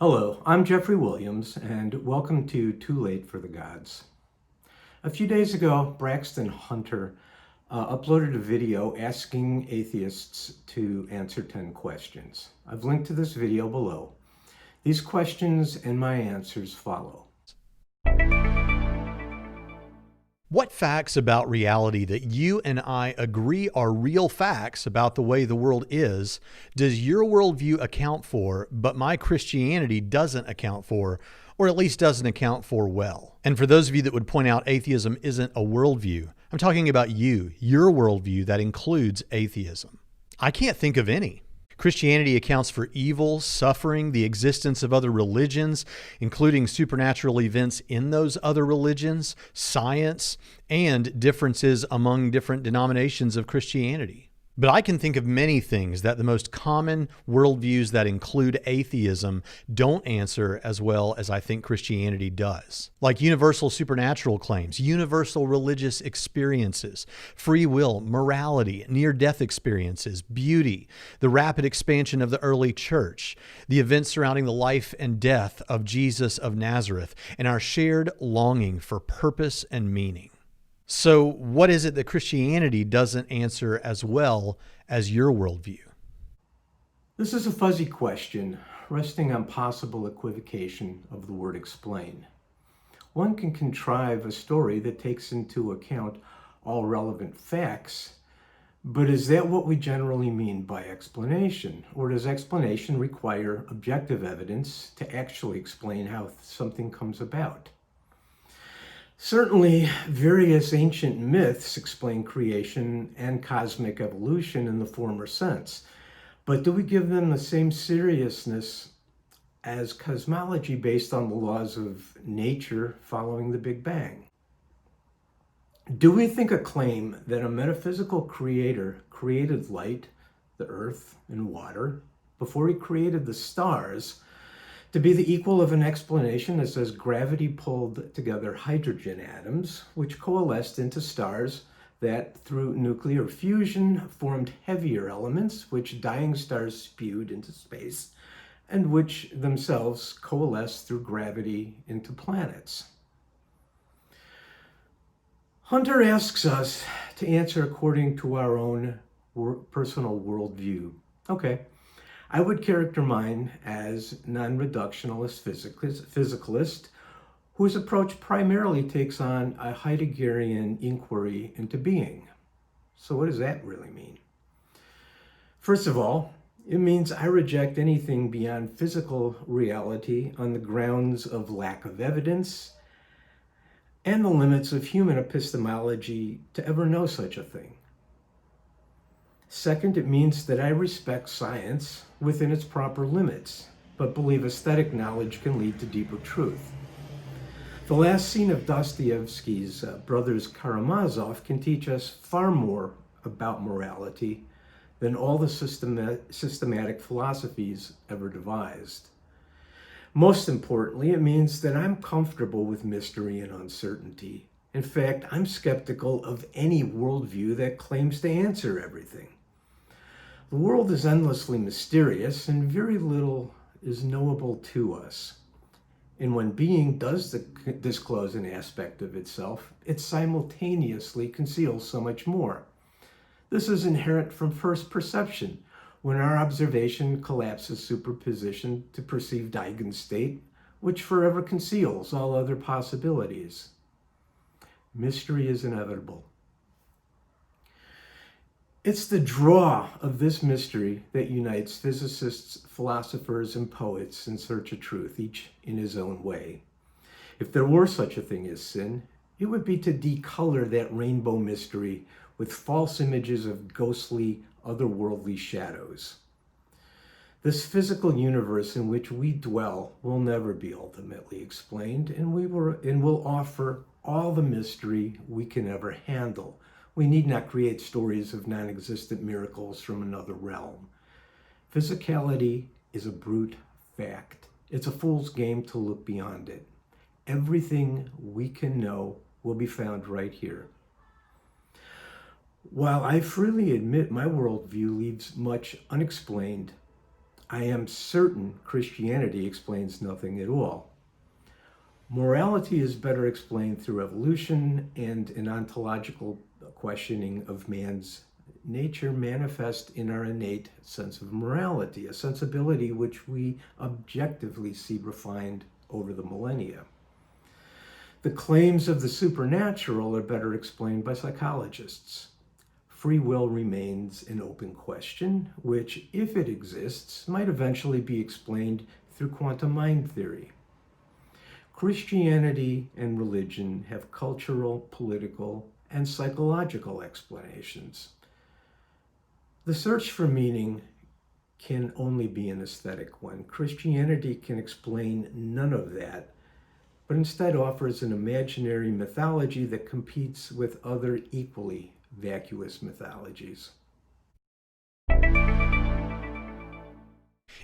Hello, I'm Jeffrey Williams, and welcome to Too Late for the Gods. A few days ago, Braxton Hunter uploaded a video asking atheists to answer 10 questions. I've linked to this video below. These questions and my answers follow. What facts about reality that you and I agree are real facts about the way the world is does your worldview account for, but my Christianity doesn't account for, or at least doesn't account for well? And for those of you that would point out atheism isn't a worldview, I'm talking about your worldview that includes atheism. I can't think of any. Christianity accounts for evil, suffering, the existence of other religions, including supernatural events in those other religions, science, and differences among different denominations of Christianity. But I can think of many things that the most common worldviews that include atheism don't answer as well as I think Christianity does. Like universal supernatural claims, universal religious experiences, free will, morality, near-death experiences, beauty, the rapid expansion of the early church, the events surrounding the life and death of Jesus of Nazareth, and our shared longing for purpose and meaning. So what is it that Christianity doesn't answer as well as your worldview? This is a fuzzy question, resting on possible equivocation of the word explain. One can contrive a story that takes into account all relevant facts, but is that what we generally mean by explanation? Or does explanation require objective evidence to actually explain how something comes about? Certainly, various ancient myths explain creation and cosmic evolution in the former sense, but do we give them the same seriousness as cosmology based on the laws of nature following the Big Bang? Do we think a claim that a metaphysical creator created light, the earth, and water before he created the stars to be the equal of an explanation that says gravity pulled together hydrogen atoms, which coalesced into stars that, through nuclear fusion, formed heavier elements, which dying stars spewed into space, and which themselves coalesced through gravity into planets? Hunter asks us to answer according to our own personal worldview. Okay. I would characterize mine as non-reductionalist physicalist, whose approach primarily takes on a Heideggerian inquiry into being. So what does that really mean? First of all, it means I reject anything beyond physical reality on the grounds of lack of evidence and the limits of human epistemology to ever know such a thing. Second, it means that I respect science within its proper limits, but believe aesthetic knowledge can lead to deeper truth. The last scene of Dostoevsky's Brothers Karamazov can teach us far more about morality than all the systematic philosophies ever devised. Most importantly, it means that I'm comfortable with mystery and uncertainty. In fact, I'm skeptical of any worldview that claims to answer everything. The world is endlessly mysterious, and very little is knowable to us. And when being does disclose an aspect of itself, it simultaneously conceals so much more. This is inherent from first perception, when our observation collapses superposition to perceived eigenstate, which forever conceals all other possibilities. Mystery is inevitable. It's the draw of this mystery that unites physicists, philosophers, and poets in search of truth, each in his own way. If there were such a thing as sin, it would be to decolor that rainbow mystery with false images of ghostly, otherworldly shadows. This physical universe in which we dwell will never be ultimately explained, and will offer all the mystery we can ever handle. We need not create stories of non-existent miracles from another realm. Physicality is a brute fact. It's a fool's game to look beyond it. Everything we can know will be found right here. While I freely admit my worldview leaves much unexplained, I am certain Christianity explains nothing at all. Morality is better explained through evolution and an ontological questioning of man's nature manifest in our innate sense of morality, a sensibility which we objectively see refined over the millennia. The claims of the supernatural are better explained by psychologists. Free will remains an open question, which, if it exists, might eventually be explained through quantum mind theory. Christianity and religion have cultural, political, and psychological explanations. The search for meaning can only be an aesthetic one. Christianity can explain none of that, but instead offers an imaginary mythology that competes with other equally vacuous mythologies.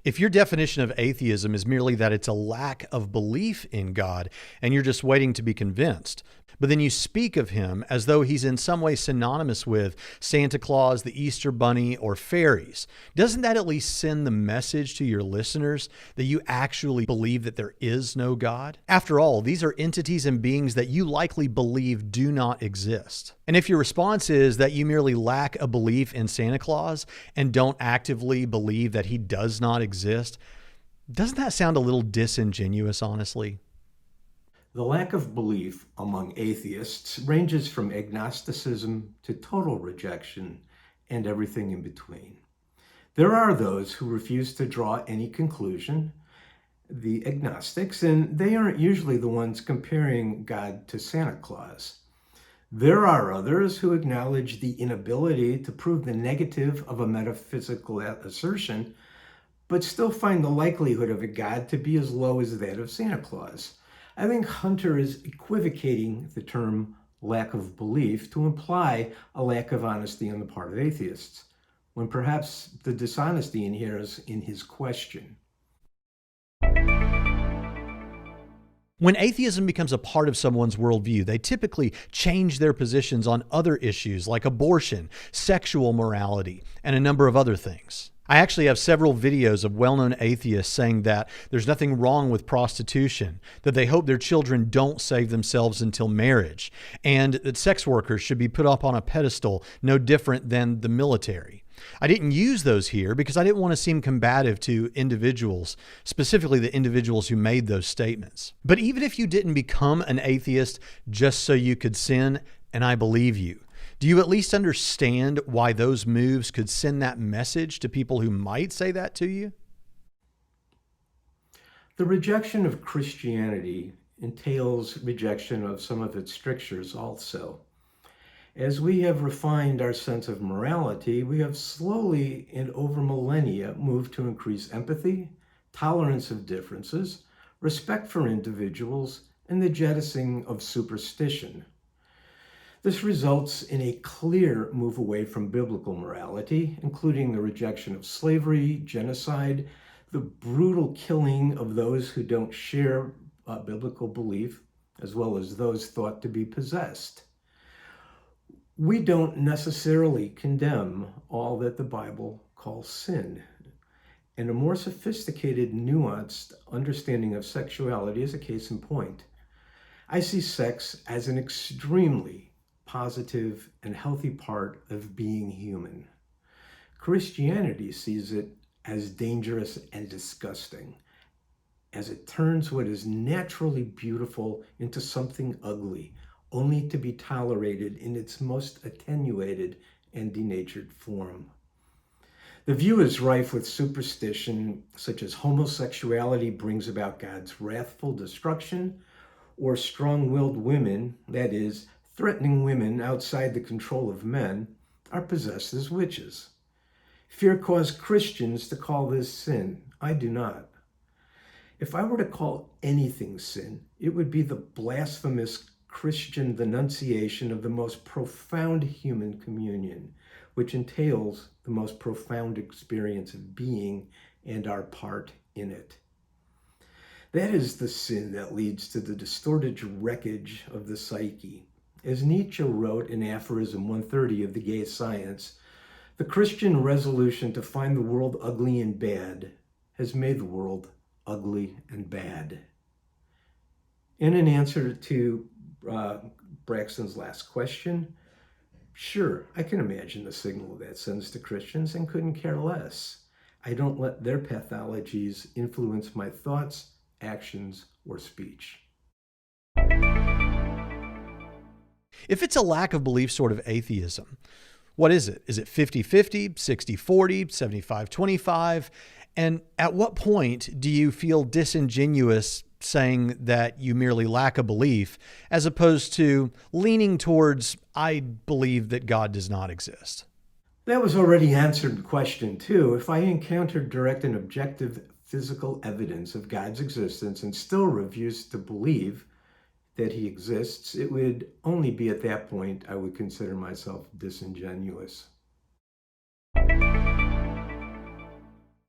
If your definition of atheism is merely that it's a lack of belief in God and you're just waiting to be convinced, but then you speak of him as though he's in some way synonymous with Santa Claus, the Easter Bunny, or fairies, doesn't that at least send the message to your listeners that you actually believe that there is no God? After all, these are entities and beings that you likely believe do not exist. And if your response is that you merely lack a belief in Santa Claus and don't actively believe that he does not exist, doesn't that sound a little disingenuous, honestly? The lack of belief among atheists ranges from agnosticism to total rejection and everything in between. There are those who refuse to draw any conclusion, the agnostics, and they aren't usually the ones comparing God to Santa Claus. There are others who acknowledge the inability to prove the negative of a metaphysical assertion, but still find the likelihood of a God to be as low as that of Santa Claus. I think Hunter is equivocating the term lack of belief to imply a lack of honesty on the part of atheists, when perhaps the dishonesty inheres in his question. When atheism becomes a part of someone's worldview, they typically change their positions on other issues like abortion, sexual morality, and a number of other things. I actually have several videos of well-known atheists saying that there's nothing wrong with prostitution, that they hope their children don't save themselves until marriage, and that sex workers should be put up on a pedestal no different than the military. I didn't use those here because I didn't want to seem combative to individuals, specifically the individuals who made those statements. But even if you didn't become an atheist just so you could sin, and I believe you, do you at least understand why those moves could send that message to people who might say that to you? The rejection of Christianity entails rejection of some of its strictures also. As we have refined our sense of morality, we have slowly and over millennia moved to increase empathy, tolerance of differences, respect for individuals, and the jettisoning of superstition. This results in a clear move away from biblical morality, including the rejection of slavery, genocide, the brutal killing of those who don't share biblical belief, as well as those thought to be possessed. We don't necessarily condemn all that the Bible calls sin. And a more sophisticated, nuanced understanding of sexuality is a case in point. I see sex as an extremely positive and healthy part of being human. Christianity sees it as dangerous and disgusting, as it turns what is naturally beautiful into something ugly, only to be tolerated in its most attenuated and denatured form. The view is rife with superstition, such as homosexuality brings about God's wrathful destruction, or strong-willed women, that is, threatening women outside the control of men, are possessed as witches. Fear caused Christians to call this sin. I do not. If I were to call anything sin, it would be the blasphemous Christian denunciation of the most profound human communion, which entails the most profound experience of being and our part in it. That is the sin that leads to the distorted wreckage of the psyche. As Nietzsche wrote in Aphorism 130 of the Gay Science, the Christian resolution to find the world ugly and bad has made the world ugly and bad. And in answer to Braxton's last question, sure, I can imagine the signal that sends to Christians and couldn't care less. I don't let their pathologies influence my thoughts, actions, or speech. If it's a lack of belief sort of atheism, what is it? Is it 50-50, 60-40, 75-25? And at what point do you feel disingenuous saying that you merely lack a belief as opposed to leaning towards, I believe that God does not exist? That was already answered the question too. If I encountered direct and objective physical evidence of God's existence and still refused to believe that he exists, it would only be at that point I would consider myself disingenuous.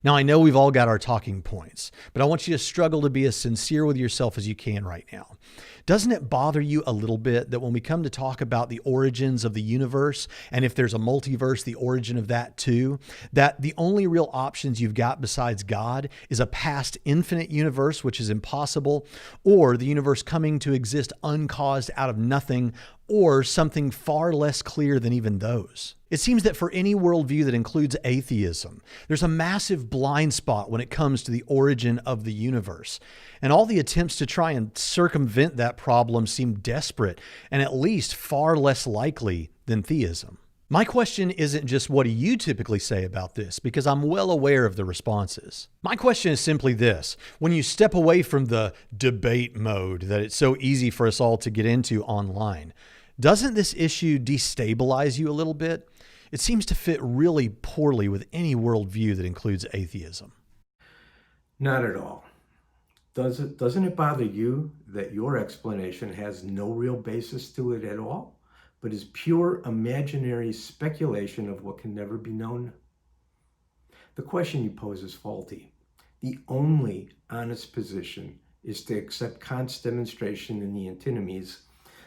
Now, I know we've all got our talking points, but I want you to struggle to be as sincere with yourself as you can right now. Doesn't it bother you a little bit that when we come to talk about the origins of the universe, and if there's a multiverse, the origin of that too, that the only real options you've got besides God is a past infinite universe, which is impossible, or the universe coming to exist uncaused out of nothing, or something far less clear than even those? It seems that for any worldview that includes atheism, there's a massive blind spot when it comes to the origin of the universe. And all the attempts to try and circumvent that problem seem desperate and at least far less likely than theism. My question isn't just what do you typically say about this, because I'm well aware of the responses. My question is simply this: when you step away from the debate mode that it's so easy for us all to get into online, doesn't this issue destabilize you a little bit? It seems to fit really poorly with any worldview that includes atheism. Not at all. Doesn't it bother you that your explanation has no real basis to it at all, but is pure imaginary speculation of what can never be known? The question you pose is faulty. The only honest position is to accept Kant's demonstration in the Antinomies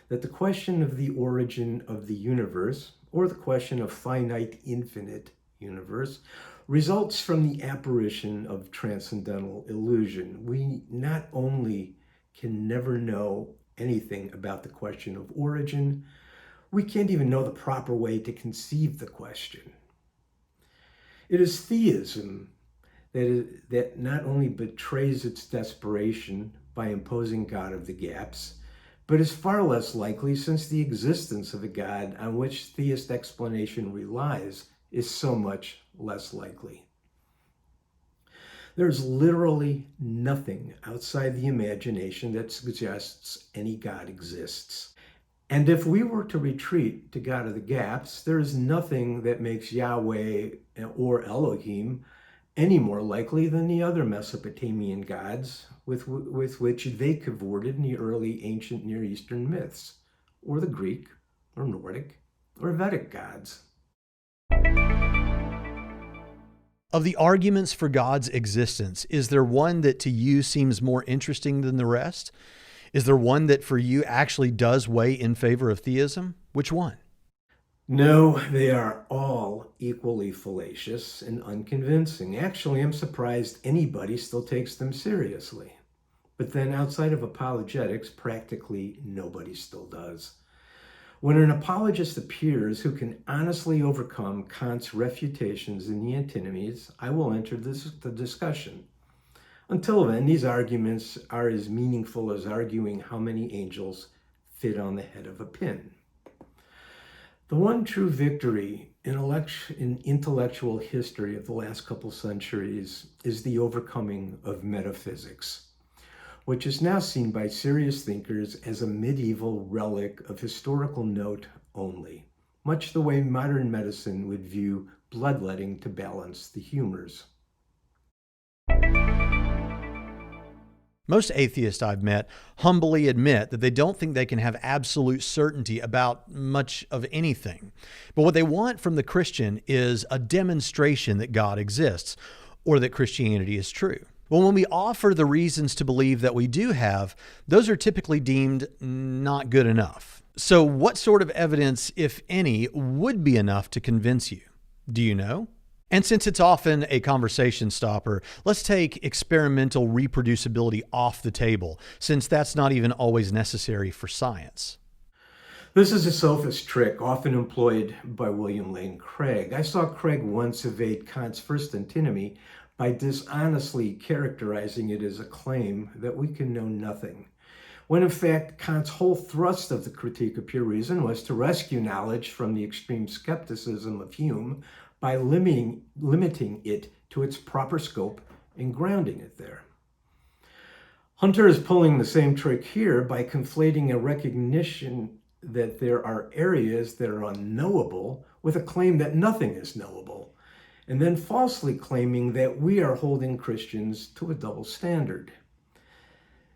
that the question of the origin of the universe, or the question of finite infinite universe, results from the apparition of transcendental illusion. We not only can never know anything about the question of origin, we can't even know the proper way to conceive the question. It is theism that not only betrays its desperation by imposing God of the gaps, but is far less likely since the existence of a God on which theist explanation relies is so much less likely. There's literally nothing outside the imagination that suggests any God exists. And if we were to retreat to God of the gaps, there is nothing that makes Yahweh or Elohim any more likely than the other Mesopotamian gods with which they cavorted in the early ancient Near Eastern myths, or the Greek, or Nordic, or Vedic gods. Of the arguments for God's existence, is there one that to you seems more interesting than the rest? Is there one that for you actually does weigh in favor of theism? Which one? No, they are all equally fallacious and unconvincing. Actually, I'm surprised anybody still takes them seriously. But then outside of apologetics, practically nobody still does. When an apologist appears who can honestly overcome Kant's refutations in the Antinomies, I will enter the discussion. Until then, these arguments are as meaningful as arguing how many angels fit on the head of a pin. The one true victory in intellectual history of the last couple centuries is the overcoming of metaphysics, which is now seen by serious thinkers as a medieval relic of historical note only, much the way modern medicine would view bloodletting to balance the humors. Most atheists I've met humbly admit that they don't think they can have absolute certainty about much of anything. But what they want from the Christian is a demonstration that God exists or that Christianity is true. Well, when we offer the reasons to believe that we do have, those are typically deemed not good enough. So what sort of evidence, if any, would be enough to convince you? Do you know? And since it's often a conversation stopper, let's take experimental reproducibility off the table, since that's not even always necessary for science. This is a sophist trick often employed by William Lane Craig. I saw Craig once evade Kant's first antinomy by dishonestly characterizing it as a claim that we can know nothing, when in fact Kant's whole thrust of the Critique of Pure Reason was to rescue knowledge from the extreme skepticism of Hume by limiting it to its proper scope and grounding it there. Hunter is pulling the same trick here by conflating a recognition that there are areas that are unknowable with a claim that nothing is knowable, and then falsely claiming that we are holding Christians to a double standard.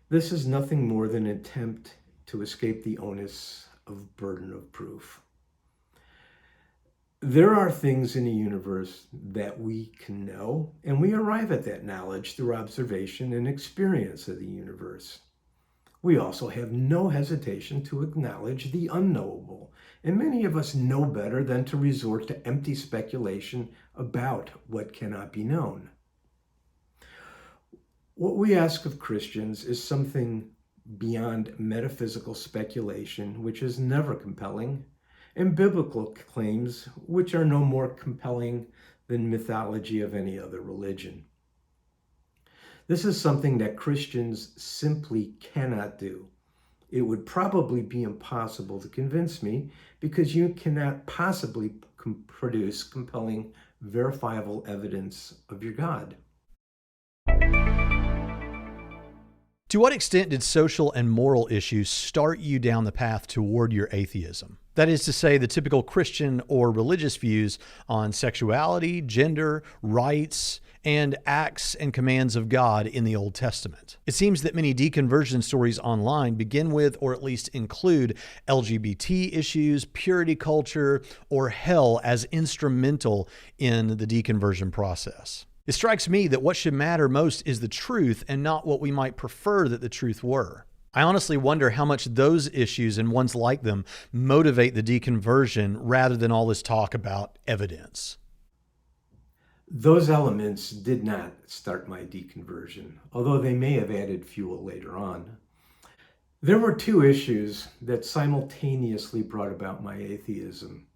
This is nothing more than an attempt to escape the onus of burden of proof. There are things in the universe that we can know, and we arrive at that knowledge through observation and experience of the universe. We also have no hesitation to acknowledge the unknowable, and many of us know better than to resort to empty speculation about what cannot be known. What we ask of Christians is something beyond metaphysical speculation, which is never compelling, and biblical claims, which are no more compelling than mythology of any other religion. This is something that Christians simply cannot do. It would probably be impossible to convince me because you cannot possibly produce compelling, verifiable evidence of your God. To what extent did social and moral issues start you down the path toward your atheism? That is to say, the typical Christian or religious views on sexuality, gender, rights, and acts and commands of God in the Old Testament. It seems that many deconversion stories online begin with, or at least include, LGBT issues, purity culture, or hell as instrumental in the deconversion process. It strikes me that what should matter most is the truth and not what we might prefer that the truth were. I honestly wonder how much those issues and ones like them motivate the deconversion rather than all this talk about evidence. Those elements did not start my deconversion, although they may have added fuel later on. There were two issues that simultaneously brought about my atheism.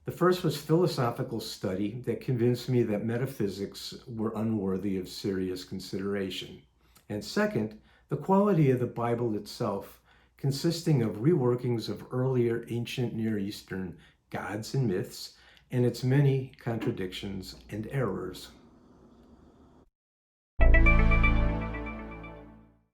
The first was philosophical study that convinced me that metaphysics were unworthy of serious consideration. And second, the quality of the Bible itself, consisting of reworkings of earlier ancient Near Eastern gods and myths, and its many contradictions and errors.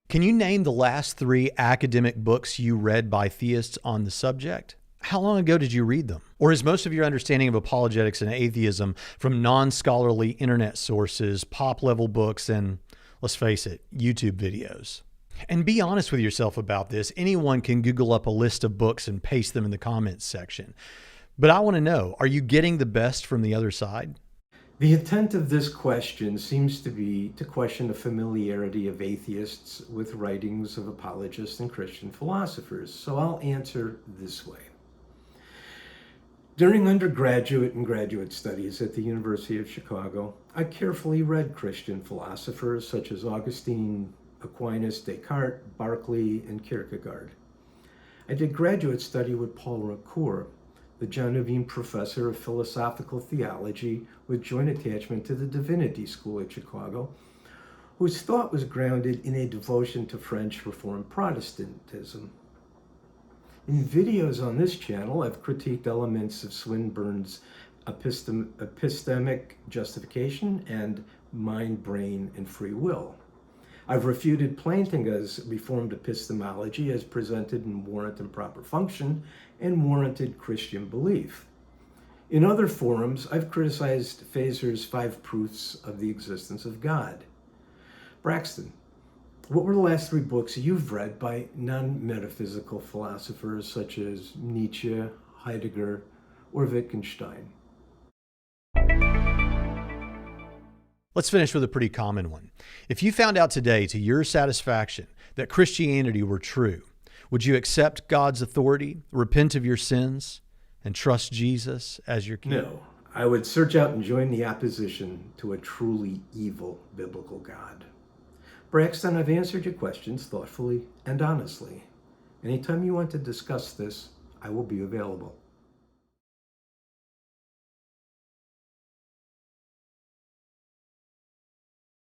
Can you name the last 3 academic books you read by theists on the subject? How long ago did you read them? Or is most of your understanding of apologetics and atheism from non-scholarly internet sources, pop-level books, and, let's face it, YouTube videos? And be honest with yourself about this. Anyone can Google up a list of books and paste them in the comments section. But I want to know, are you getting the best from the other side? The intent of this question seems to be to question the familiarity of atheists with writings of apologists and Christian philosophers. So I'll answer this way. During undergraduate and graduate studies at the University of Chicago, I carefully read Christian philosophers such as Augustine, Aquinas, Descartes, Berkeley, and Kierkegaard. I did graduate study with Paul Ricoeur, the John Nuveen Professor of Philosophical Theology with joint attachment to the Divinity School at Chicago, whose thought was grounded in a devotion to French Reformed Protestantism. In videos on this channel, I've critiqued elements of Swinburne's epistemic justification and mind, brain, and free will. I've refuted Plantinga's Reformed epistemology as presented in Warrant and Proper Function and Warranted Christian Belief. In other forums, I've criticized Fazer's 5 Proofs of the Existence of God. Braxton, what were the last 3 books you've read by non-metaphysical philosophers such as Nietzsche, Heidegger, or Wittgenstein? Let's finish with a pretty common one. If you found out today to your satisfaction that Christianity were true, would you accept God's authority, repent of your sins, and trust Jesus as your king? No, I would search out and join the opposition to a truly evil biblical God. Braxton, I've answered your questions thoughtfully and honestly. Anytime you want to discuss this, I will be available.